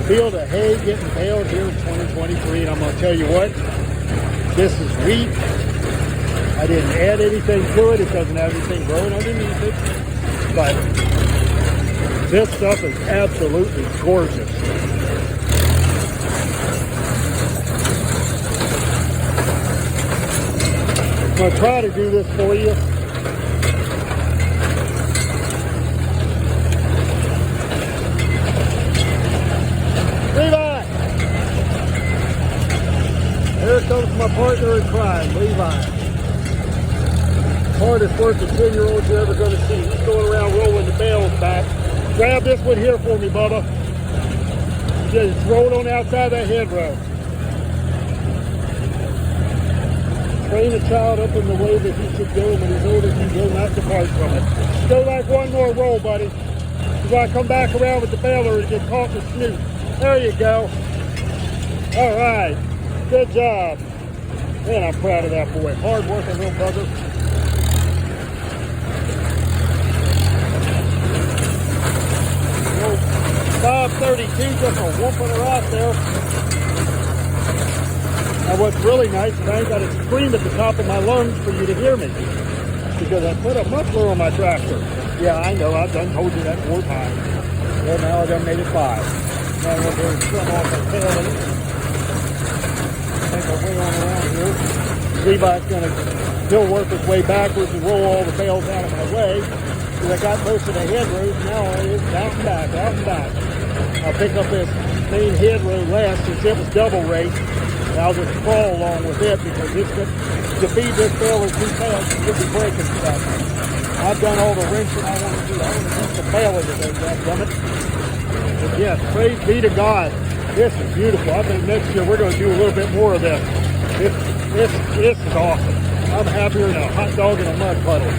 field of hay getting baled here in 2023, and I'm going to tell you what, this is wheat. I didn't add anything to it. It doesn't have anything growing underneath it, but this stuff is absolutely gorgeous. I'm going to try to do this for you. Levi! Here comes my partner in crime, Levi. Hardest working 10-year-old you're ever going to see. He's going around rolling the bales back. Grab this one here for me, Bubba. Just roll on outside that hedgerow. Train a child up in the way that he should go when he's older, he will not depart from it. Go like one more roll, buddy. Before I come back around with the baler and get caught in the snoot. There you go. All right. Good job. Man, I'm proud of that boy. Hard working little brother. 532, just a whooping her out there. Now what's really nice is I ain't got to scream at the top of my lungs for you to hear me, because I put a muffler on my tractor. Yeah, I know, I've done told you that 4 times. Well, now I done made it 5. Now we're going to trim off the tail of it. Make our way on around here. Levi's going to still work his way backwards and roll all the bales out of my way. Because I got most of the headrows. Now all it is out and back, out and back. I'll pick up this main headrow last since it was double rate. And I'll just crawl along with it because it's to feed this baler too fast, it could be breaking stuff. I've done all the wrenching I want to do. I want to fix the baler today, goddammit. But yes, praise be to God. This is beautiful. I think next year we're going to do a little bit more of this. This is awesome. I'm happier than a hot dog in a mud puddle.